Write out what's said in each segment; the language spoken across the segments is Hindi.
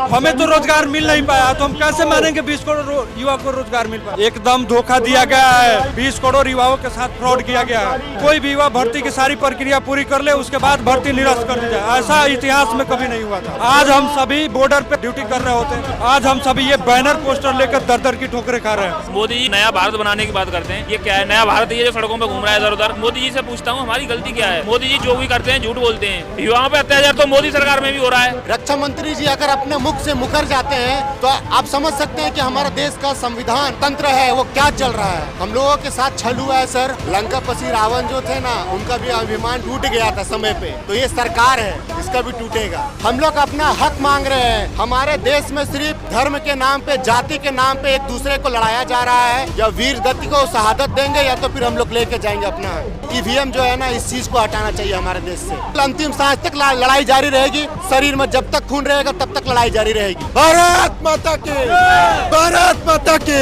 हमें तो रोजगार मिल नहीं पाया, तो हम कैसे मानेंगे 20 करोड़ युवा को रोजगार मिल पाया? एकदम धोखा दिया गया है। 20 करोड़ युवाओं के साथ फ्रॉड किया गया है। कोई भी युवा भर्ती की सारी प्रक्रिया पूरी कर ले, उसके बाद भर्ती निरस्त कर दी जाए, ऐसा इतिहास में कभी नहीं हुआ था। आज हम सभी बॉर्डर पे ड्यूटी कर रहे होते हैं, आज हम सभी ये बैनर पोस्टर लेकर दर दर की ठोकरें खा रहे हैं। मोदी जी नया भारत बनाने की बात करते हैं, ये क्या है नया भारत? ये जो सड़कों पे घूम रहा है इधर उधर। मोदी जी से पूछता हूँ हमारी गलती क्या है? मोदी जी जो भी करते हैं झूठ बोलते हैं। युवाओं पे अत्याचार तो मोदी सरकार में भी हो रहा है। रक्षा मंत्री जी अगर अपने मुख से मुकर जाते हैं तो आप समझ सकते हैं कि हमारे देश का संविधान तंत्र है वो क्या चल रहा है। हम लोगों के साथ छल हुआ है सर। लंकापति रावण जो थे ना, उनका भी अभिमान टूट गया था समय पे, तो ये सरकार है इसका भी टूटेगा। हम लोग अपना हक मांग रहे हैं। हमारे देश में सिर्फ धर्म के नाम पे, जाति के नाम पे एक दूसरे को लड़ाया जा रहा है। या वीर गति को शहादत देंगे या तो फिर हम लोग लेके जाएंगे अपना ईवीएम जो है ना, इस चीज को हटाना चाहिए हमारे देश से। अंतिम सांस तक लड़ाई जारी रहेगी। शरीर में जब तक खून रहेगा तब तक लड़ाई जारी रहेगी। भारत माता की, भारत माता की।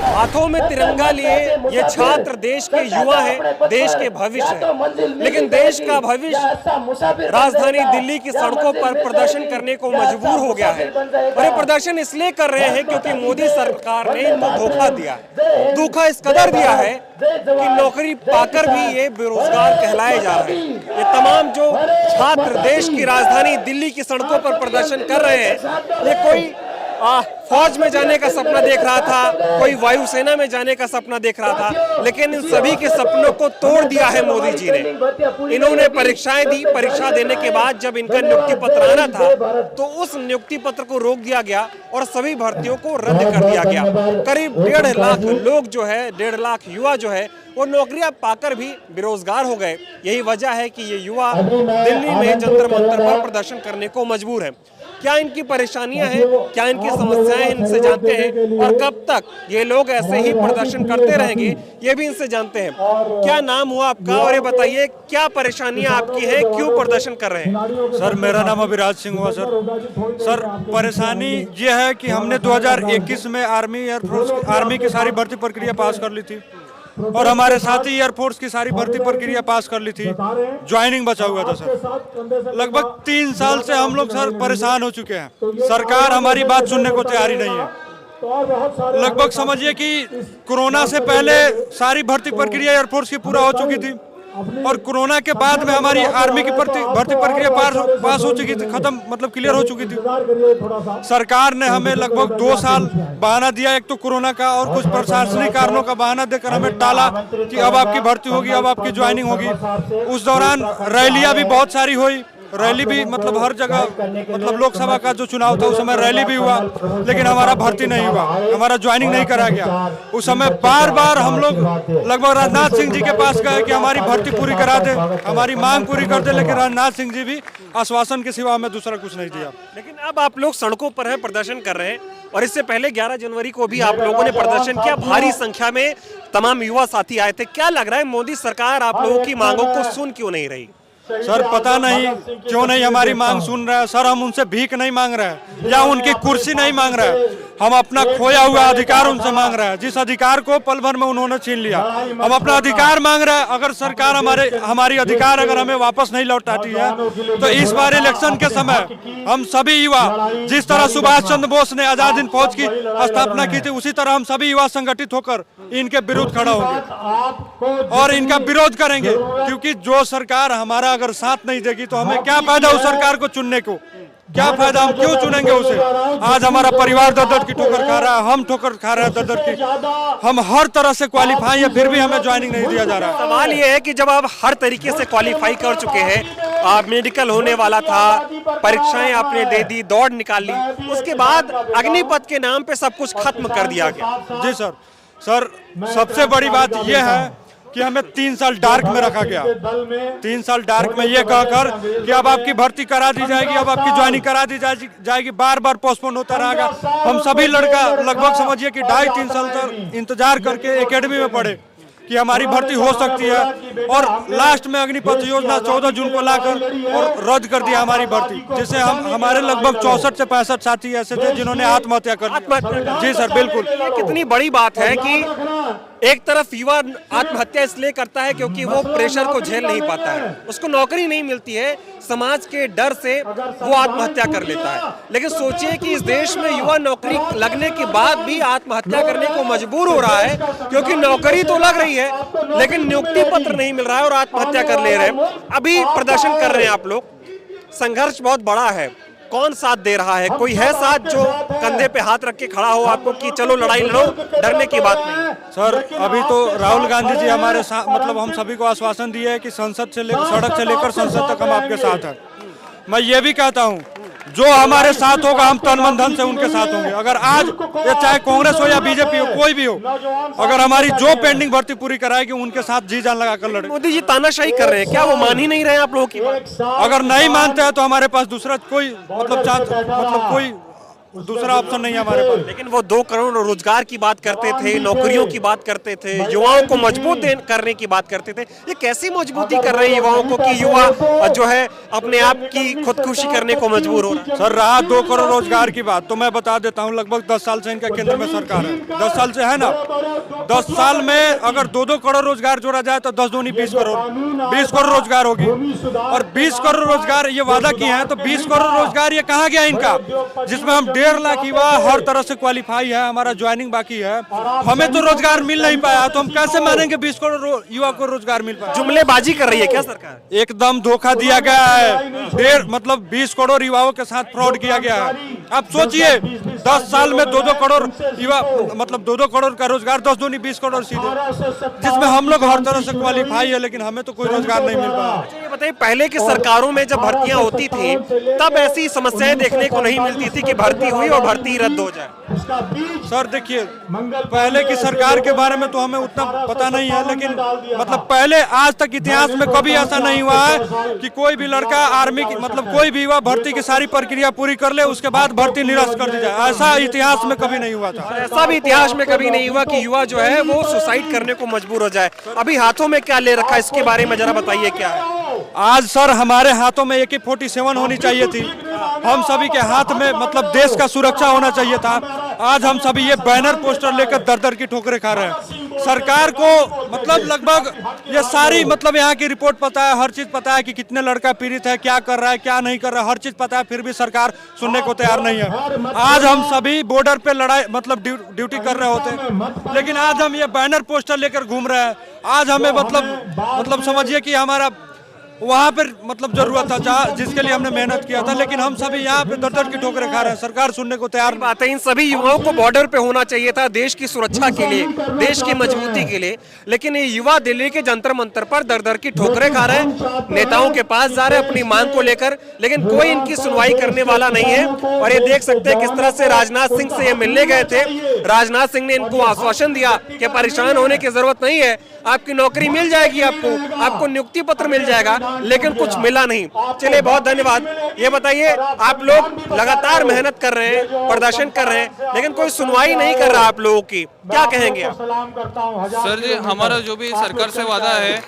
हाथों में तिरंगा लिए ये छात्र देश के युवा है, देश के भविष्य है। लेकिन देश का भविष्य राजधानी दिल्ली की सड़कों पर प्रदर्शन करने को मजबूर हो गया है। और ये प्रदर्शन इसलिए कर रहे हैं क्योंकि मोदी सरकार ने इनको धोखा दिया। धोखा इस कदर दिया है कि नौकरी पाकर भी ये बेरोजगार कहलाए जा रहे हैं। ये तमाम जो छात्र देश की राजधानी दिल्ली की सड़कों पर प्रदर्शन कर रहे हैं, ये कोई फौज में जाने का सपना देख रहा था, कोई वायुसेना में जाने का सपना देख रहा था, लेकिन इन सभी के सपनों को तोड़ दिया है मोदी जी ने। इन्होंने परीक्षाएं दी, परीक्षा देने के बाद जब इनका नियुक्ति पत्र आना था तो उस नियुक्ति पत्र को रोक दिया गया और सभी भर्तियों को रद्द कर दिया गया। करीब 1.5 लाख लोग जो है, 1.5 लाख युवा जो है, वो नौकरियां पाकर भी बेरोजगार हो गए। यही वजह है कि ये युवा दिल्ली में जंतर मंतर पर प्रदर्शन करने को मजबूर है। क्या इनकी परेशानियां हैं, क्या इनकी समस्याएं, इनसे जानते हैं। और कब तक ये लोग ऐसे ही प्रदर्शन करते रहेंगे, ये भी इनसे जानते हैं। क्या नाम हुआ आपका और ये बताइए क्या परेशानियां आपकी हैं, क्यों प्रदर्शन कर रहे हैं? सर मेरा नाम अभिराज सिंह हुआ सर परेशानी ये है कि हमने 2021 में आर्मी एयरफोर्स आर्मी की सारी भर्ती प्रक्रिया पास कर ली थी और हमारे साथी एयरफोर्स की सारी भर्ती प्रक्रिया पास कर ली थी। ज्वाइनिंग बचा हुआ था सर। लगभग 3 साल से हम लोग सर परेशान हो चुके हैं। सरकार हमारी बात सुनने को तैयारी नहीं है। लगभग समझिए कि कोरोना से पहले सारी भर्ती प्रक्रिया एयरफोर्स की पूरा हो चुकी थी और कोरोना के बाद में हमारी आर्मी की भर्ती प्रक्रिया पास हो चुकी थी, खत्म मतलब क्लियर हो चुकी थी। सरकार ने हमें लगभग 2 साल बहाना दिया, एक तो कोरोना का और कुछ प्रशासनिक कारणों का बहाना देकर हमें टाला कि अब आपकी भर्ती होगी, अब आपकी ज्वाइनिंग होगी। उस दौरान रैलियां भी बहुत सारी हुई, रैली भी मतलब हर जगह, मतलब लोकसभा का जो चुनाव था उस समय रैली भी हुआ, लेकिन हमारा भर्ती नहीं हुआ, हमारा ज्वाइनिंग नहीं कराया गया। उस समय बार बार हम लोग लगभग राजनाथ सिंह जी के पास गए कि हमारी भर्ती पूरी करा दे, हमारी मांग पूरी कर दे, लेकिन राजनाथ सिंह जी भी आश्वासन के सिवा हमें दूसरा कुछ नहीं दिया। लेकिन अब आप लोग सड़कों पर हैं, प्रदर्शन कर रहे हैं और इससे पहले 11 जनवरी को भी आप लोगों ने प्रदर्शन किया। भारी संख्या में तमाम युवा साथी आए थे। क्या लग रहा है मोदी सरकार आप लोगों की मांगों को सुन क्यों नहीं रही? सर पता नहीं क्यों नहीं हमारी मांग सुन रहा है। सर हम उनसे भीख नहीं मांग रहे हैं या उनकी कुर्सी नहीं मांग रहे हैं, हम अपना खोया हुआ अधिकार उनसे मांग रहे हैं, जिस अधिकार को पल भर में उन्होंने छीन लिया। हम अपना अधिकार मांग रहे हैं। अगर सरकार हमारी अधिकार अगर हमें वापस नहीं लौटाती है तो इस बार इलेक्शन के समय हम सभी युवा, जिस तरह सुभाष चंद्र बोस ने आजाद हिंद फौज की स्थापना की थी, उसी तरह हम सभी युवा संगठित होकर इनके विरुद्ध खड़ा होंगे और इनका विरोध करेंगे। क्योंकि जो सरकार हमारा अगर साथ नहीं देगी तो हमें क्या फायदा उस सरकार को चुनने को, क्या फायदा, हम क्यों चुनेंगे उसे। आज हमारा परिवार दर की ठोकर खा रहा है, हम ठोकर खा रहे हैं दर की। हम हर तरह से क्वालिफाई है फिर भी हमें ज्वाइनिंग नहीं दिया जा रहा है। सवाल ये है कि जब आप हर तरीके से क्वालिफाई कर चुके हैं, आप मेडिकल होने वाला था, परीक्षाएं आपने दे दी, दौड़ निकाल ली, उसके बाद अग्निपथ के नाम पे सब कुछ खत्म कर दिया गया। जी सर सबसे बड़ी बात यह है कि हमें 3 साल डार्क में रखा गया। 3 साल डार्क में ये कहकर कि अब आपकी भर्ती करा दी जाएगी, अब आपकी ज्वाइनिंग करा दी जाएगी, बार बार पोस्टपोन होता रहेगा। हम सभी लड़का लगभग समझिए कि 2.5-3 साल तक इंतजार करके एकेडमी में पढ़े कि हमारी भर्ती हो सकती है और लास्ट में अग्निपथ योजना 14 जून को लाकर और रद्द कर दिया हमारी भर्ती, जिससे हमारे लगभग 64 से 65 साथी ऐसे थे जिन्होंने आत्महत्या कर दी। जी सर बिल्कुल। कितनी बड़ी बात है कि एक तरफ युवा आत्महत्या इसलिए करता है क्योंकि वो प्रेशर को झेल नहीं पाता है, उसको नौकरी नहीं मिलती है, समाज के डर से वो आत्महत्या कर लेता है। लेकिन सोचिए कि इस देश में युवा नौकरी लगने के बाद भी आत्महत्या करने को मजबूर हो रहा है, क्योंकि नौकरी तो लग रही है लेकिन नियुक्ति पत्र नहीं मिल रहा है और आत्महत्या कर ले रहे हैं। अभी प्रदर्शन कर रहे हैं आप लोग, संघर्ष बहुत बड़ा है, कौन साथ दे रहा है? कोई है साथ जो कंधे पे हाथ रख के खड़ा हो आपको कि चलो लड़ाई लड़ो, डरने की बात नहीं? सर अभी तो राहुल गांधी जी हमारे साथ, मतलब हम सभी को आश्वासन दिए है कि संसद से लेकर सड़क से लेकर संसद तक हम आपके साथ हैं। मैं ये भी कहता हूँ जो हमारे साथ होगा हम तन मन धन से उनके साथ होंगे। अगर आज ये चाहे कांग्रेस हो या बीजेपी हो, कोई भी हो, अगर हमारी जो पेंडिंग भर्ती पूरी कराएगी उनके साथ जी जान लगाकर लड़े। मोदी जी तानाशाही कर रहे हैं, क्या वो मान ही नहीं रहे हैं आप लोगों की बात? अगर नहीं मानते हैं तो हमारे पास दूसरा कोई कोई दूसरा ऑप्शन नहीं है हमारे पास। लेकिन वो 2 करोड़ रोजगार की बात करते थे, नौकरियों की बात करते थे, युवाओं को मजबूत करने की बात करते थे। ये कैसी मजबूती कर रहे हैं युवाओं को कि युवा जो है अपने आप की खुदकुशी करने को मजबूर हो रहा है? सर रहा 2 करोड़ रोजगार की बात, तो मैं बता देता हूं लगभग 10 साल से इनका केंद्र में सरकार है, 10 साल से है ना। 10 साल में अगर 2-2 करोड़ रोजगार जोड़ा जाए तो 10 दूनी 20 करोड़, 20 करोड़ रोजगार होगी। और 20 करोड़ रोजगार ये वादा किए हैं, तो 20 करोड़ रोजगार ये कहाँ गया इनका, जिसमें हम 1.5 लाख युवा हर तरह से क्वालिफाई है, हमारा ज्वाइनिंग बाकी है, हमें तो रोजगार मिल नहीं पाया, तो हम कैसे मानेंगे 20 करोड़ युवा को रोजगार मिल पाया? जुमलेबाजी कर रही है क्या सरकार? एकदम धोखा दिया गया है। 20 करोड़ युवाओं के साथ फ्रॉड किया गया है। आप सोचिए 10 साल में 2-2 करोड़ युवा, मतलब 2-2 करोड़ का रोजगार, 10 दूनी 20 करोड़ सीधे, जिसमें हम लोग हर तरह से क्वालिफाई है, लेकिन हमें तो कोई रोजगार नहीं मिल पाया। ये बताइए, पहले की सरकारों में जब भर्तियां होती थी तब ऐसी समस्याएं देखने को नहीं मिलती थी कि भर्ती हुई और भर्ती रद्द हो जाए। सर देखिए, पहले की सरकार के बारे में तो हमें उतना पता नहीं है, लेकिन मतलब पहले आज तक इतिहास में कभी ऐसा नहीं हुआ है कि कोई भी लड़का आर्मी की, मतलब कोई भी युवा भर्ती की सारी प्रक्रिया पूरी कर ले उसके बाद भर्ती निरस्त कर दी जाए, ऐसा इतिहास में कभी नहीं हुआ था। ऐसा भी इतिहास में कभी नहीं हुआ कि युवा जो है वो सुसाइड करने को मजबूर हो जाए। अभी हाथों में क्या ले रखा है, इसके बारे में जरा बताइए क्या है? आज सर हमारे हाथों में AK-47 होनी चाहिए थी, हम सभी के हाथ में मतलब देश का सुरक्षा होना चाहिए था। आज हम सभी ये बैनर पोस्टर लेकर दर दर की ठोकरें खा रहे हैं। सरकार को मतलब लगभग ये सारी मतलब यहाँ की रिपोर्ट पता है, हर चीज पता है कि कितने लड़का पीड़ित है, क्या कर रहा है, क्या नहीं कर रहा है, हर चीज पता है, फिर भी सरकार सुनने को तैयार नहीं है। आज हम सभी बॉर्डर पे लड़ाई मतलब ड्यूटी कर रहे होते, लेकिन आज हम ये बैनर पोस्टर लेकर घूम रहे हैं। आज हमें मतलब समझिए कि हमारा वहाँ पर मतलब जरूरत था जहाँ जिसके लिए हमने मेहनत किया था, लेकिन हम सभी यहाँ पे दर दर की ठोकरें खा रहे हैं, सरकार सुनने को तैयार बात है। इन सभी युवाओं को बॉर्डर पे होना चाहिए था देश की सुरक्षा के लिए, देश की मजबूती के लिए, लेकिन ये युवा दिल्ली के जंतर मंतर पर दर दर की ठोकरें खा रहे हैं, नेताओं के पास जा रहे हैं अपनी मांग को लेकर, लेकिन कोई इनकी सुनवाई करने वाला नहीं है। और ये देख सकते हैं किस तरह से राजनाथ सिंह से ये मिलने गए थे, राजनाथ सिंह ने इनको आश्वासन दिया कि परेशान होने की जरूरत नहीं है, आपकी नौकरी मिल जाएगी, आपको नियुक्ति पत्र मिल जाएगा, लेकिन कुछ मिला नहीं। चलिए बहुत धन्यवाद। ये बताइए, आप लोग लगातार मेहनत कर रहे हैं, प्रदर्शन कर रहे हैं, लेकिन कोई सुनवाई नहीं कर रहा आप लोगों की, क्या कहेंगे आप? सर जी, हमारा जो भी सरकार से वादा है,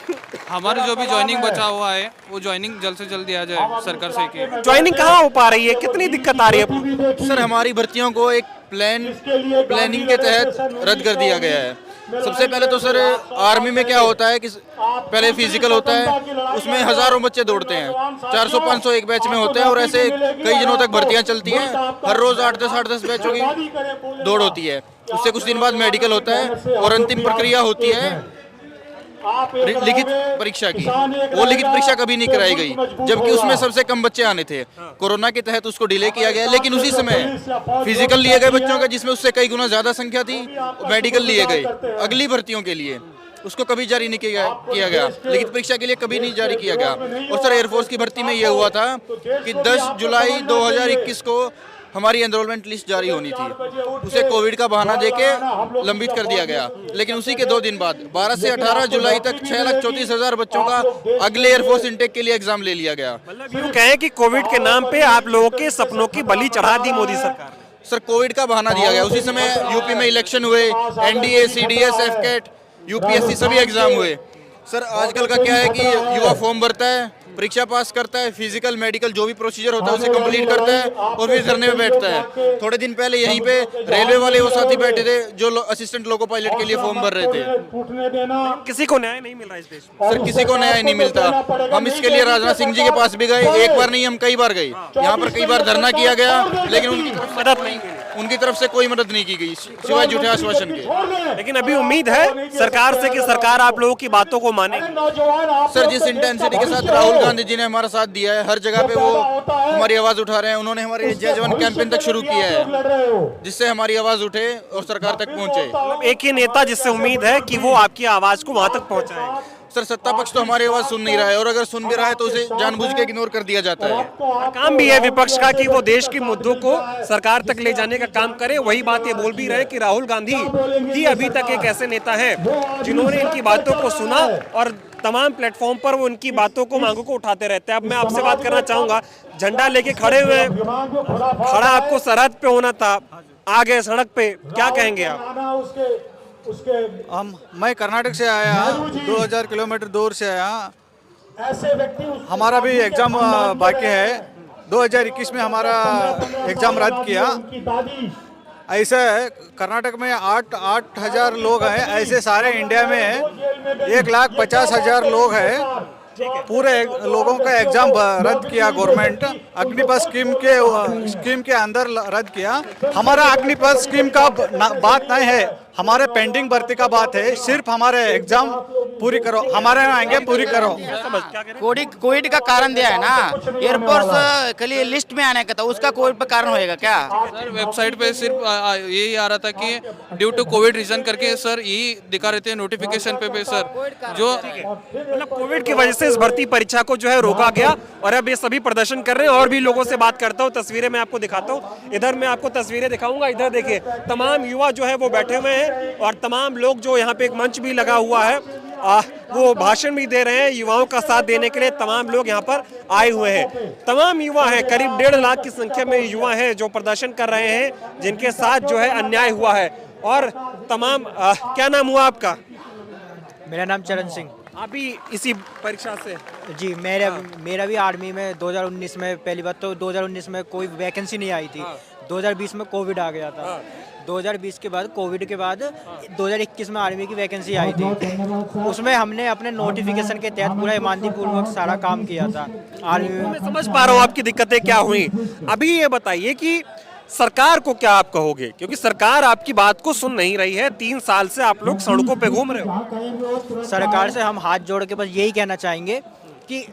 हमारा जो भी ज्वाइनिंग बचा हुआ है वो ज्वाइनिंग जल्द से जल्द दिया जाए सरकार से। कि ज्वाइनिंग कहाँ हो पा रही है, कितनी दिक्कत आ रही है? सर हमारी भर्तियों को एक प्लानिंग के तहत रद्द कर दिया गया है। सबसे पहले तो सर आर्मी में क्या होता है कि पहले फिजिकल होता है, उसमें हजारों बच्चे दौड़ते हैं, 400-500 एक बैच में होते हैं, और ऐसे कई दिनों तक भर्तियां चलती हैं, हर रोज 8-10 बैचों की दौड़ होती है। उससे कुछ दिन बाद मेडिकल होता है और अंतिम प्रक्रिया होती है लिखित परीक्षा की। वो लिखित परीक्षा कभी नहीं कराई गई, जबकि उसमें सबसे कम बच्चे आने थे। कोरोना के तहत उसको डिले किया गया, लेकिन उसी समय फिजिकल लिए गए बच्चों का, जिसमें उससे कई गुना ज्यादा संख्या थी, मेडिकल लिए गए अगली भर्तियों के लिए, उसको कभी जारी नहीं किया गया, लिखित परीक्षा के लिए कभी नहीं जारी किया गया। और सर एयरफोर्स की भर्ती में यह हुआ था कि 10 जुलाई 2021 को हमारी एनरोलमेंट लिस्ट जारी होनी थी, उसे कोविड का बहाना देके लंबित कर दिया गया, लेकिन उसी के 2 दिन बाद 12 से 18 जुलाई तक 6,34,000 बच्चों का अगले एयरफोर्स इनटेक के लिए एग्जाम ले लिया गया। मतलब यूं कहें कि कोविड के नाम पे आप लोगों के सपनों की बलि चढ़ा दी मोदी सरकार। सर कोविड का बहाना दिया गया, उसी समय यूपी में इलेक्शन हुए, NDA, CDS, FCAT, UPSC सभी एग्जाम हुए, सर आजकल का क्या है कि युवा फॉर्म भरता है, परीक्षा पास करता है, फिजिकल मेडिकल जो भी प्रोसीजर होता है उसे कंप्लीट करता है और फिर धरने में बैठता है। थोड़े दिन पहले यहीं पे रेलवे वाले वो साथी बैठे थे जो असिस्टेंट लोको पायलट के लिए फॉर्म भर रहे थे। किसी को न्याय नहीं मिल रहा इस देश में। सर किसी को न्याय नहीं मिलता। हम इसके लिए राजनाथ सिंह जी के पास भी गए, एक बार नहीं हम कई बार गए। यहाँ पर कई बार धरना किया गया लेकिन उनकी तरफ से कोई मदद नहीं की गई सिवाय झूठे आश्वासन के। लेकिन अभी उम्मीद है सरकार से कि सरकार आप लोगों की बातों को मानेगी। सर जिस इंटेंसिटी के साथ राहुल गांधी जी ने हमारा साथ दिया है, हर जगह पे वो हमारी आवाज उठा रहे हैं। उन्होंने हमारे जय जवान कैंपेन तक शुरू किया है जिससे हमारी आवाज उठे और सरकार तक पहुंचे। एक ही नेता जिससे उम्मीद है कि वो आपकी आवाज को वहां तक पहुंचाए। सर सत्ता पक्ष तो हमारी आवाज सुन नहीं रहा है और अगर सुन भी रहा है तो उसे जानबूझ के इग्नोर कर दिया जाता है। काम भी है विपक्ष का कि वो देश के मुद्दों को सरकार तक ले जाने का काम करे। वही बात ये बोल भी रहे कि राहुल गांधी ही अभी तक एक ऐसे नेता हैं जिन्होंने इनकी बातों को सुना और तमाम प्लेटफॉर्म पर वो उनकी बातों को, मांगों को उठाते रहते हैं। अब मैं आपसे बात करना चाहूंगा, झंडा लेके खड़े हुए, खड़ा आपको सरहद पे होना था, आ गए सड़क पे, क्या कहेंगे आप? मैं कर्नाटक से आया, 2000 किलोमीटर दूर से आया। हमारा भी एग्ज़ाम बाकी है। 2021 में हमारा एग्ज़ाम रद्द किया। ऐसे कर्नाटक में 8,000 लोग हैं, ऐसे सारे इंडिया में 1,50,000 लोग हैं। पूरे लोगों का एग्जाम रद्द किया गवर्नमेंट। अग्निपथ स्कीम के अंदर रद्द किया। हमारा अग्निपथ स्कीम का बात नहीं है, हमारे पेंडिंग भर्ती का बात है। सिर्फ हमारे एग्जाम पूरी करो, हमारे यहाँ आएंगे पूरी करो। कोविड का कारण दिया है ना, एयरफोर्स के लिए लिस्ट में आने का था, उसका कोविड का कारण होएगा क्या? सर वेबसाइट पे सिर्फ यही आ रहा था कि ड्यू टू कोविड रीजन करके सर यही दिखा रहे थे नोटिफिकेशन पे सर। जो मतलब कोविड की वजह से इस भर्ती परीक्षा को जो है रोका गया और अब ये सभी प्रदर्शन कर रहे हैं। और भी लोगों से बात करता हूँ, तस्वीरें मैं आपको दिखाता हूँ। इधर मैं आपको तस्वीरें दिखाऊंगा, इधर देखिए तमाम युवा जो है वो बैठे हुए हैं और तमाम लोग जो यहाँ पे एक मंच भी लगा हुआ है, वो भाषण भी दे रहे हैं। युवाओं का साथ देने के लिए तमाम लोग यहाँ पर आए हुए हैं। तमाम युवा हैं, करीब 1.5 लाख की संख्या में युवा हैं जो प्रदर्शन कर रहे हैं, जिनके साथ जो है अन्याय हुआ है। और तमाम क्या नाम हुआ आपका? मेरा नाम चरण सिंह। आप भी इसी परीक्षा से? जी, मेरा भी आर्मी में 2019 में, पहली बात तो 2019 में कोई वैकेंसी नहीं आई थी। 2020 में कोविड आ गया था। 2020 के बाद, कोविड के बाद 2021 में आर्मी की वैकेंसी आई थी। उसमें हमने अपने नोटिफिकेशन के तहत पूरा ईमानदारीपूर्वक सारा काम किया था आर्मी में। मैं समझ पा रहा हूँ आपकी दिक्कतें क्या हुई। अभी ये बताइए कि सरकार को क्या आप कहोगे, क्योंकि सरकार आपकी बात को सुन नहीं रही है। 3 साल से आप लोग सड़कों पे घूम रहे हो। सरकार से हम हाथ जोड़ के बस यही कहना चाहेंगे कि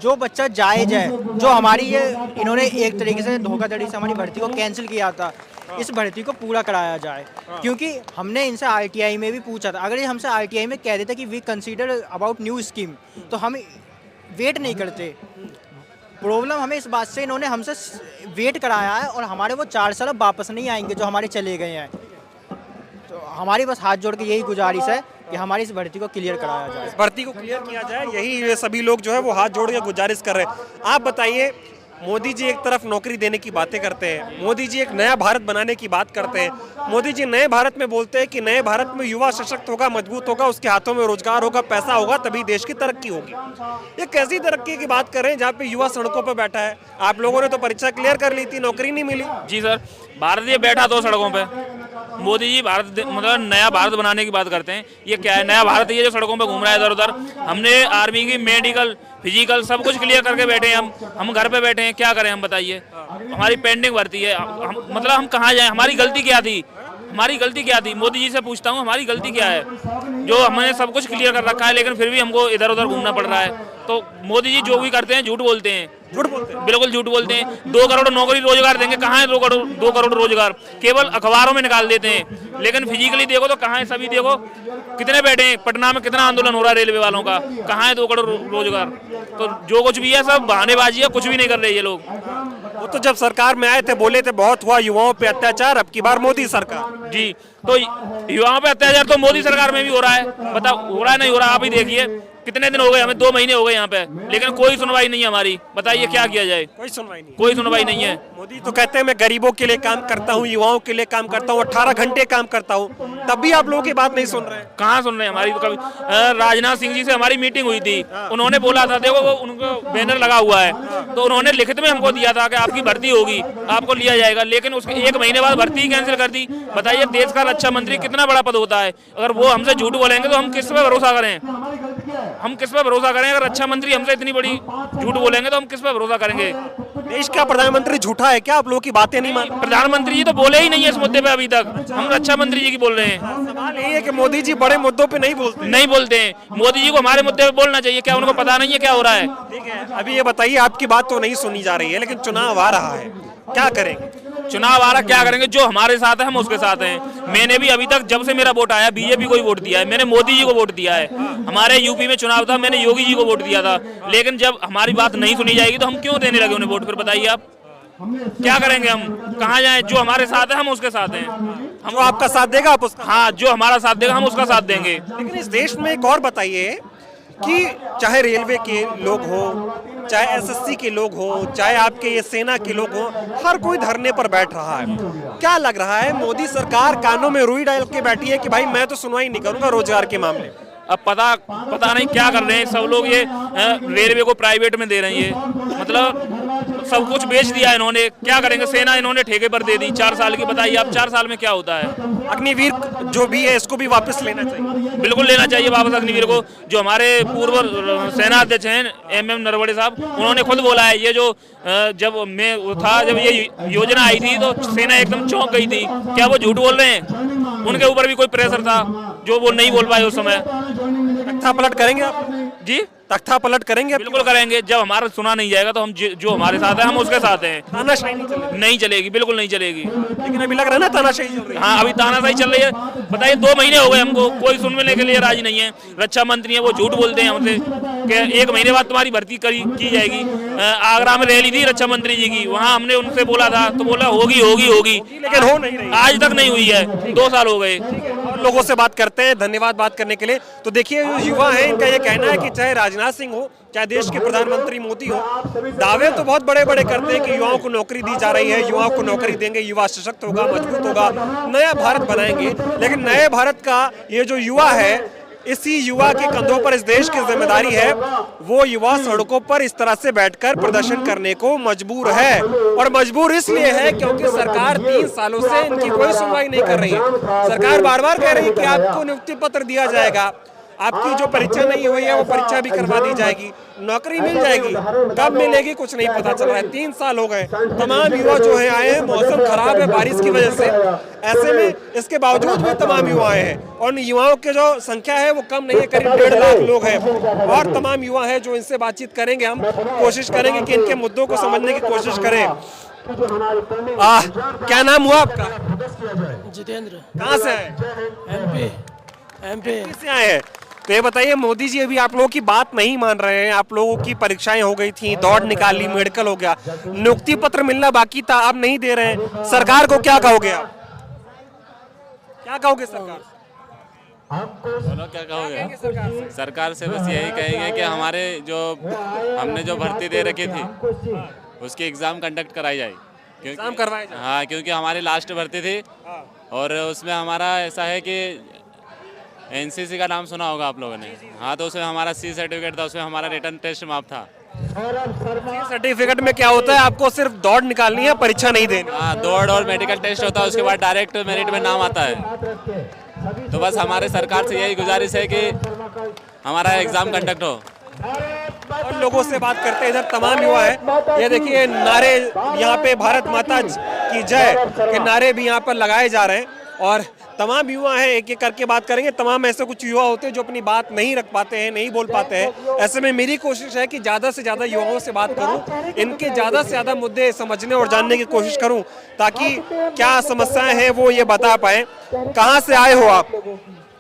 जो बच्चा जायज है, जो हमारी ये इन्होंने एक तरीके से धोखाधड़ी से हमारी भर्ती को कैंसिल किया था, इस भर्ती को पूरा कराया जाए। क्योंकि हमने इनसे आरटीआई में भी पूछा था, अगर ये हमसे आरटीआई में कह देते कि we consider about new scheme, तो हम वेट नहीं करते। प्रॉब्लम हमें इस बात से, इन्होंने हमसे वेट कराया है और हमारे वो 4 साल वापस नहीं आएंगे जो हमारे चले गए हैं। तो हमारी बस हाथ जोड़ के यही गुजारिश है कि हमारी इस भर्ती को क्लियर कराया जाए। इस भर्ती को क्लियर किया जाए, यही ये सभी लोग जो है वो हाथ जोड़ के गुजारिश कर रहे हैं। आप बताइए, मोदी जी एक तरफ नौकरी देने की बातें करते हैं, मोदी जी एक नया भारत बनाने की बात करते हैं, मोदी जी नए भारत में बोलते हैं कि नए भारत में युवा सशक्त होगा, मजबूत होगा, उसके हाथों में रोजगार होगा, पैसा होगा, तभी देश की तरक्की होगी। ये कैसी तरक्की की बात कर रहे हैं जहाँ पे युवा सड़कों पर बैठा है? आप लोगों ने तो परीक्षा क्लियर कर ली थी, नौकरी नहीं मिली। जी सर, भारत ये बैठा तो सड़कों पे। मोदी जी भारत मतलब नया भारत बनाने की बात करते हैं। ये क्या है, नया भारत ये जो सड़कों पे घूम रहा है इधर उधर। हमने आर्मी की मेडिकल, फिजिकल सब कुछ क्लियर करके बैठे हैं। हम घर पे बैठे हैं, क्या करें हम बताइए? हमारी पेंडिंग भर्ती है। मतलब हम कहाँ जाएं? हमारी गलती क्या थी? हमारी गलती क्या थी? मोदी जी से पूछता हूँ, हमारी गलती क्या है? जो हमने सब कुछ क्लियर कर रखा है, लेकिन फिर भी हमको इधर उधर घूमना पड़ रहा है। तो मोदी जी जो भी करते हैं झूठ बोलते हैं। झूठ बोलते हैं, बिल्कुल झूठ बोलते हैं। 2 करोड़ नौकरी रोजगार देंगे, कहाँ है 2 करोड़ रोजगार? केवल अखबारों में निकाल देते हैं, लेकिन फिजिकली देखो तो कहाँ है? सभी देखो कितने बैठे हैं। पटना में कितना आंदोलन हो रहा है रेलवे वालों का, कहाँ है 2 करोड़ रोजगार? तो जो कुछ भी है सब बहानेबाजी है, कुछ भी नहीं कर रहे ये लोग। वो तो जब सरकार में आए थे बोले थे बहुत हुआ युवाओं पे अत्याचार, अब की बार मोदी सरकार। जी, तो युवाओं पे अत्याचार तो मोदी सरकार में भी हो रहा है। बताओ हो रहा है नहीं हो रहा? आप ही देखिए, कितने दिन हो गए, हमें 2 महीने हो गए यहाँ पे, लेकिन कोई सुनवाई नहीं है हमारी। बताइए क्या किया जाए? कोई सुनवाई नहीं। कोई सुनवाई नहीं है। मोदी तो कहते हैं मैं गरीबों के लिए काम करता हूँ, युवाओं के लिए काम करता हूँ, 18 घंटे काम करता हूँ, तब भी आप लोगों की बात नहीं सुन रहे हैं। कहाँ सुन रहे हैं हमारी? तो कभी राजनाथ सिंह जी से हमारी मीटिंग हुई थी, उन्होंने बोला था, देखो वो उनको बैनर लगा हुआ है, तो उन्होंने लिखित में हमको दिया था कि आपकी भर्ती होगी, आपको लिया जाएगा, लेकिन उसके 1 महीने बाद भर्ती कैंसिल कर दी। बताइए देश का रक्षा मंत्री कितना बड़ा पद होता है, अगर वो हमसे झूठ बोलेंगे तो हम किस पे भरोसा करें? हम किस पे भरोसा करें? अगर रक्षा मंत्री हमसे इतनी बड़ी झूठ बोलेंगे तो हम किस पे भरोसा करेंगे? देश का प्रधानमंत्री झूठा है क्या? आप लोगों की बातें नहीं मान? प्रधानमंत्री जी तो बोले ही नहीं है इस मुद्दे पे अभी तक, हम रक्षा मंत्री जी की बोल रहे हैं। सवाल यही है कि मोदी जी बड़े मुद्दों पे नहीं बोलते। नहीं बोलते हैं। मोदी जी को हमारे मुद्दे पे बोलना चाहिए, क्या उनको पता नहीं है क्या हो रहा है? ठीक है, अभी ये बताइए, आपकी बात तो नहीं सुनी जा रही है, लेकिन चुनाव आ रहा है, क्या करेंगे? चुनाव आ रहा, क्या करेंगे? जो हमारे साथ है हम उसके साथ हैं। मैंने भी अभी तक जब से मेरा वोट आया बीजेपी को ही वोट दिया है, मैंने मोदी जी को वोट दिया है। हमारे यूपी में चुनाव था, मैंने योगी जी को वोट दिया था, लेकिन जब हमारी बात नहीं सुनी जाएगी तो हम क्यों देने लगे उन्हें वोट? फिर बताइए आप क्या करेंगे? हम कहाँ जाएं? जो हमारे साथ है हम उसके साथ हैं। हम आपका साथ देगा, आप उसका? हाँ, जो हमारा साथ देगा हम उसका साथ देंगे। लेकिन इस देश में एक और बताइए कि चाहे रेलवे के लोग हो, चाहे एसएससी के लोग हो, चाहे आपके ये सेना के लोग हो, हर कोई धरने पर बैठ रहा है। क्या लग रहा है, मोदी सरकार कानों में रुई डाल के बैठी है कि भाई मैं तो सुनवाई नहीं करूंगा रोजगार के मामले? अब पता नहीं क्या कर रहे हैं सब लोग। ये रेलवे को प्राइवेट में दे रहे हैं, मतलब सब कुछ बेच दिया इन्होंने। क्या करेंगे? सेना इन्होंने ठेके पर दे दी 4 साल की। बताइए आप 4 साल में क्या होता है? अग्निवीर जो भी है इसको भी वापस लेना चाहिए। बिल्कुल लेना चाहिए वापस अग्निवीर को। जो हमारे पूर्व सेना अध्यक्ष हैं MM नरवणे साहब, उन्होंने खुद बोला है, ये जो जब ये योजना आई थी तो सेना एकदम चौंक गई थी। क्या वो झूठ बोल रहे हैं? उनके ऊपर भी कोई प्रेशर था जो वो नहीं बोल पाए उस समय। तख्ता पलट करेंगे आप जी? तख्ता पलट करेंगे? बिल्कुल करेंगे। जब हमारा सुना नहीं जाएगा तो हम जो हमारे साथ है हम उसके साथ हैं। तानाशाही नहीं चलेगी, बिल्कुल नहीं चलेगी। लेकिन अभी लग रहा है ना तानाशाही चल रही है। हाँ, अभी तानाशाही चल रही है। बताइए 2 महीने हो गए हमको, कोई सुनने के लिए राजी नहीं है। रक्षा मंत्री है वो झूठ बोलते हैं हमसे कि 1 महीने बाद तुम्हारी भर्ती की जाएगी। आगरा में रैली थी रक्षा मंत्री जी की, वहाँ हमने उनसे बोला था तो बोला होगी, लेकिन हो नहीं रही, आज तक नहीं हुई है। 2 साल हो गए। और लोगों से बात करते हैं। धन्यवाद बात करने के लिए। तो देखिए, जो युवा है इनका ये कहना है कि चाहे राजनाथ सिंह हो, चाहे देश के प्रधानमंत्री मोदी हो, दावे तो बहुत बड़े बड़े करते हैं कि युवाओं को नौकरी दी जा रही है, युवाओं को नौकरी देंगे, युवा सशक्त होगा, मजबूत होगा, नया भारत बनाएंगे। लेकिन नए भारत का ये जो युवा है, इसी युवा के कंधों पर इस देश की जिम्मेदारी है। वो युवा सड़कों पर इस तरह से बैठकर प्रदर्शन करने को मजबूर है, और मजबूर इसलिए है क्योंकि सरकार 3 सालों से इनकी कोई सुनवाई नहीं कर रही है। सरकार बार बार कह रही है कि आपको नियुक्ति पत्र दिया जाएगा, आपकी जो परीक्षा नहीं हुई है वो परीक्षा भी करवा दी जाएगी, नौकरी मिल जाएगी। कब मिलेगी कुछ नहीं पता चल रहा है। 3 साल हो गए, तमाम युवा जो है आए हैं, मौसम खराब है बारिश की वजह से, ऐसे में इसके बावजूद भी तमाम युवा आए हैं, और युवाओं की जो संख्या है वो कम नहीं है, करीब 1.5 लाख लोग हैं। और तमाम युवा है जो इनसे बातचीत करेंगे, हम कोशिश करेंगे कि इनके मुद्दों को समझने की कोशिश करें। क्या नाम हुआ आपका? जितेंद्र। कहाँ से आए? MP से आए हैं। तो ये बताइए, मोदी जी अभी आप लोगों की बात नहीं मान रहे हैं, आप लोगों की परीक्षाएं हो गई थी, दौड़ निकाली, मेडिकल हो गया, नियुक्ति पत्र मिलना बाकी था, आप नहीं दे रहे हैं। सरकार को क्या कहोगे आप? क्या कहोगे सरकार? बोलो क्या कहोगे? सरकार से बस यही कहेंगे कि हमारे हमने जो भर्ती दे रखी थी उसकी एग्जाम कंडक्ट कराई जाए। एग्जाम करवाए जाए। हाँ, क्योंकि हमारी लास्ट भर्ती थी और उसमें हमारा ऐसा है कि NCC का नाम सुना होगा आप लोगों ने। हाँ, तो उसमें हमारा C सर्टिफिकेट था, उसमें हमारा रिटर्न टेस्ट माफ था। सर्टिफिकेट में क्या होता है? आपको सिर्फ दौड़ निकालनी है, परीक्षा नहीं देनी। हाँ, दौड़ और मेडिकल टेस्ट होता है, उसके बाद डायरेक्ट मेरिट में नाम आता है। तो बस हमारे सरकार से यही गुजारिश है कि हमारा एग्जाम कंडक्ट हो। और लोगों से बात करते हैं, इधर तमाम युवा है। ये देखिए, नारे यहाँ पे भारत माता की जय के नारे भी यहाँ पर लगाए जा रहे हैं, और तमाम युवा हैं, एक एक करके बात करेंगे। तमाम ऐसे कुछ युवा होते हैं जो अपनी बात नहीं रख पाते हैं, नहीं बोल पाते हैं। ऐसे में मेरी कोशिश है कि ज़्यादा से ज़्यादा युवाओं से बात करूं, इनके ज़्यादा से ज़्यादा मुद्दे समझने और जानने की कोशिश करूं, ताकि क्या समस्याएं हैं वो ये बता पाएं। कहाँ से आए हो आप?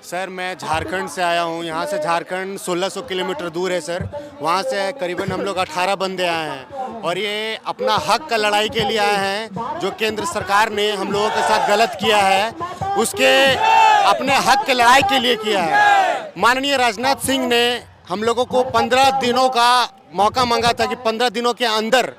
सर मैं झारखंड से आया हूँ। यहाँ से झारखंड 1600 किलोमीटर दूर है सर। वहाँ से करीबन हम लोग 18 बंदे आए हैं, और ये अपना हक का लड़ाई के लिए आए हैं। जो केंद्र सरकार ने हम लोगों के साथ गलत किया है, उसके अपने हक के लड़ाई के लिए किया है। माननीय राजनाथ सिंह ने हम लोगों को 15 दिनों का मौका मांगा था कि 15 दिनों के अंदर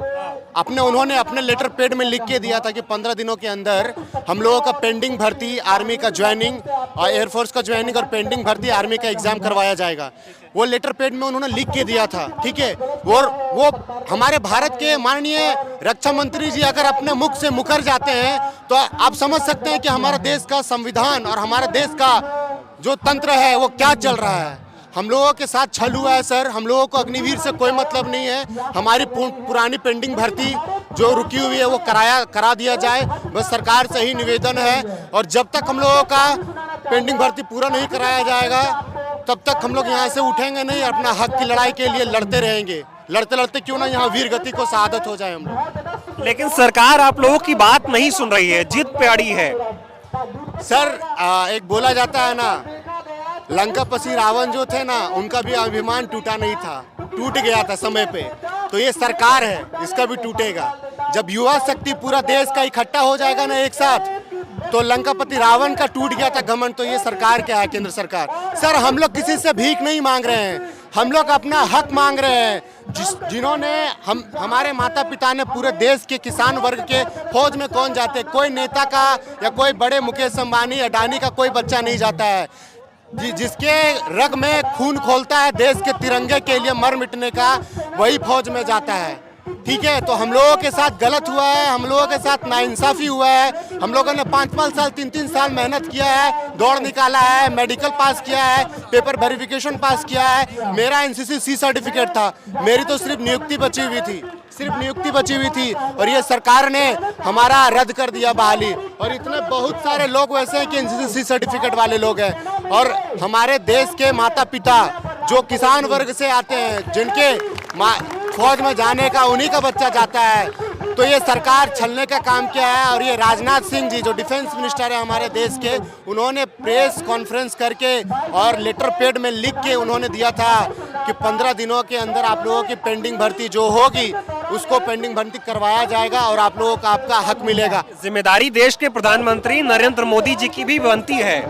उन्होंने अपने लेटर पेड में लिख के दिया था कि 15 दिनों के अंदर हम लोगों का पेंडिंग भर्ती, आर्मी का ज्वाइनिंग और एयरफोर्स का ज्वाइनिंग और पेंडिंग भर्ती आर्मी का एग्जाम करवाया जाएगा। वो लेटर पेड में उन्होंने लिख के दिया था, ठीक है। और वो हमारे भारत के माननीय रक्षा मंत्री जी अगर अपने मुख से मुकर जाते हैं तो आप समझ सकते हैं कि हमारे देश का संविधान और हमारे देश का जो तंत्र है वो क्या चल रहा है। हम लोगों के साथ छल हुआ है सर। हम लोगों को अग्निवीर से कोई मतलब नहीं है। हमारी पुरानी पेंडिंग भर्ती जो रुकी हुई है वो करा दिया जाए, बस सरकार से ही निवेदन है। और जब तक हम लोगों का पेंडिंग भर्ती पूरा नहीं कराया जाएगा तब तक हम लोग यहाँ से उठेंगे नहीं, अपना हक की लड़ाई के लिए लड़ते रहेंगे। लड़ते लड़ते क्यों ना यहाँ वीर गति को शहादत हो जाए हम लोग। लेकिन सरकार आप लोगों की बात नहीं सुन रही है, जिद पे अड़ी है। सर एक बोला जाता है ना, लंकापति रावण जो थे ना उनका भी अभिमान टूटा नहीं था, टूट गया था समय पे। तो ये सरकार है, इसका भी टूटेगा। जब युवा शक्ति पूरा देश का इकट्ठा हो जाएगा ना एक साथ, तो लंकापति रावण का टूट गया था घमंड, तो ये सरकार क्या है, केंद्र सरकार। सर हम लोग किसी से भीख नहीं मांग रहे हैं, हम लोग अपना हक मांग रहे हैं। जिन्होंने हमारे माता पिता ने पूरे देश के किसान वर्ग के फौज में कौन जाते, कोई नेता का या कोई बड़े मुकेश अंबानी अडानी का कोई बच्चा नहीं जाता है। जिसके रग में खून खोलता है देश के तिरंगे के लिए मर मिटने का, वही फौज में जाता है, ठीक है। तो हम लोगों के साथ गलत हुआ है, हम लोगों के साथ नाइंसाफी हुआ है। हम लोगों ने 5-5 साल 3-3 साल मेहनत किया है, दौड़ निकाला है, मेडिकल पास किया है, पेपर वेरिफिकेशन पास किया है। मेरा एनसीसी सी सर्टिफिकेट था, मेरी तो सिर्फ नियुक्ति बची हुई थी, सिर्फ नियुक्ति बची हुई थी। और ये सरकार ने हमारा रद्द कर दिया बहाली। और इतने बहुत सारे लोग वैसे हैं कि एनसीसी सी सर्टिफिकेट वाले लोग हैं। और हमारे देश के माता पिता जो किसान वर्ग से आते हैं, जिनके फौज में जाने का उन्हीं का बच्चा जाता है, तो ये सरकार छलने का काम किया है। और ये राजनाथ सिंह जी जो डिफेंस मिनिस्टर है हमारे देश के, उन्होंने प्रेस कॉन्फ्रेंस करके और लेटर पेड में लिख के उन्होंने दिया था कि 15 दिनों के अंदर आप लोगों की पेंडिंग भर्ती जो होगी उसको पेंडिंग भर्ती करवाया जाएगा और आप लोगों को आपका हक मिलेगा। जिम्मेदारी देश के प्रधानमंत्री नरेंद्र मोदी जी की भी बनती है।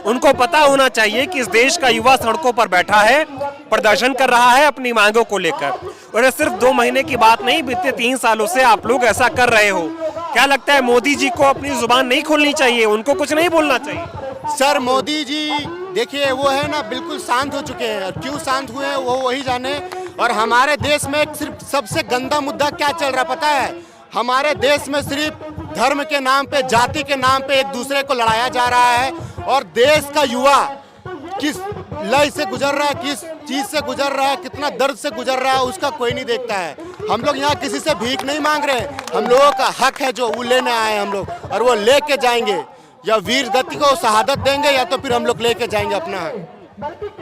उनको पता होना चाहिए कि इस देश का युवा सड़कों पर बैठा है, प्रदर्शन कर रहा है अपनी मांगों को लेकर। और सिर्फ 2 महीने की बात नहीं, बीते 3 सालों से आप लोग ऐसा कर रहे हो। क्या लगता है मोदी जी को अपनी जुबान नहीं खोलनी चाहिए, उनको कुछ नहीं बोलना चाहिए? सर मोदी जी देखिए वो है ना बिल्कुल शांत हो चुके हैं, और क्यों शांत हुए हैं वो वही जाने। और हमारे देश में सिर्फ सबसे गंदा मुद्दा क्या चल रहा पता है? हमारे देश में सिर्फ धर्म के नाम पे, जाति के नाम पे एक दूसरे को लड़ाया जा रहा है। और देश का युवा किस लय से गुजर रहा है, किस चीज से गुजर रहा है, कितना दर्द से गुजर रहा है, उसका कोई नहीं देखता है। हम लोग यहाँ किसी से भीख नहीं मांग रहे, हम लोगों का हक है जो वो लेने आए हम लोग, और वो लेके जाएंगे। या वीर गति को शहादत देंगे या तो फिर हम लोग लेके जाएंगे अपना हक।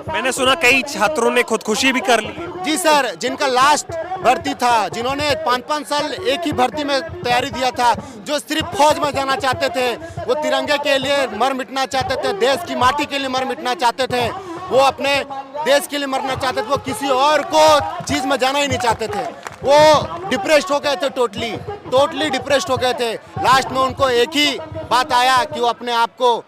मैंने सुना कई छात्रों ने खुदकुशी भी कर ली। जी सर, जिनका लास्ट भर्ती था, जिन्होंने 5-5 साल एक ही भर्ती में तैयारी दिया था, जो सिर्फ फौज में जाना चाहते थे, वो तिरंगे के लिए मर मिटना चाहते थे, देश की माटी के लिए मर मिटना चाहते थे, वो अपने देश के लिए मरना चाहते थे, वो किसी और को चीज में जाना ही नहीं चाहते थे। वो डिप्रेस्ड हो गए थे, टोटली डिप्रेस्ड हो गए थे। लास्ट में उनको एक ही बात आया कि वो अपने आप को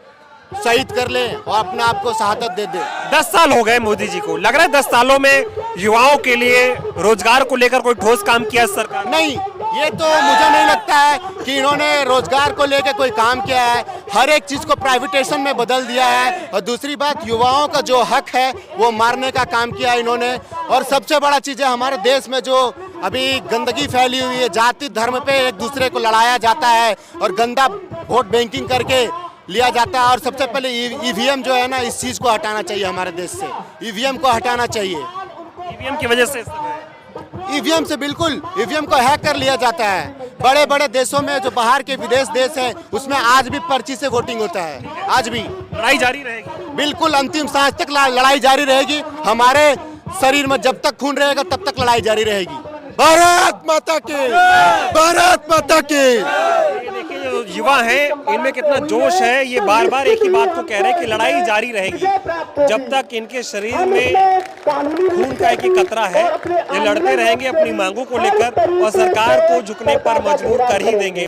शहीद कर ले और अपने आप को शहादत दे दे। 10 साल हो गए मोदी जी को, लग रहा है 10 सालों में युवाओं के लिए रोजगार को लेकर कोई ठोस काम किया सरकार? नहीं, ये तो मुझे नहीं लगता है कि इन्होंने रोजगार को लेकर कोई काम किया है। हर एक चीज को प्राइवेटाइजेशन में बदल दिया है। और दूसरी बात, युवाओं का जो हक है वो मारने का काम किया है इन्होंने। और सबसे बड़ा चीज है हमारे देश में जो अभी गंदगी फैली हुई है, जाति धर्म पे एक दूसरे को लड़ाया जाता है और गंदा वोट बैंकिंग करके लिया जाता है। और सबसे पहले ईवीएम जो है ना, इस चीज को हटाना चाहिए हमारे देश से, ईवीएम को हटाना चाहिए। ईवीएम की वजह से, ईवीएम से बिल्कुल ईवीएम को हैक कर लिया जाता है। बड़े बड़े देशों में जो बाहर के विदेश देश है, उसमें आज भी पर्ची से वोटिंग होता है, आज भी। लड़ाई जारी रहेगी, बिल्कुल अंतिम सांस तक लड़ाई जारी रहेगी। हमारे शरीर में जब तक खून रहेगा तब तक लड़ाई जारी रहेगी। भारत माता के, भारत माता के। देखिए जो युवा हैं इनमें कितना जोश है, ये बार बार एक ही बात को कह रहे हैं कि लड़ाई जारी रहेगी जब तक इनके शरीर में खून का एक कतरा है। ये लड़ते रहेंगे अपनी मांगों को लेकर और सरकार को झुकने पर मजबूर कर ही देंगे।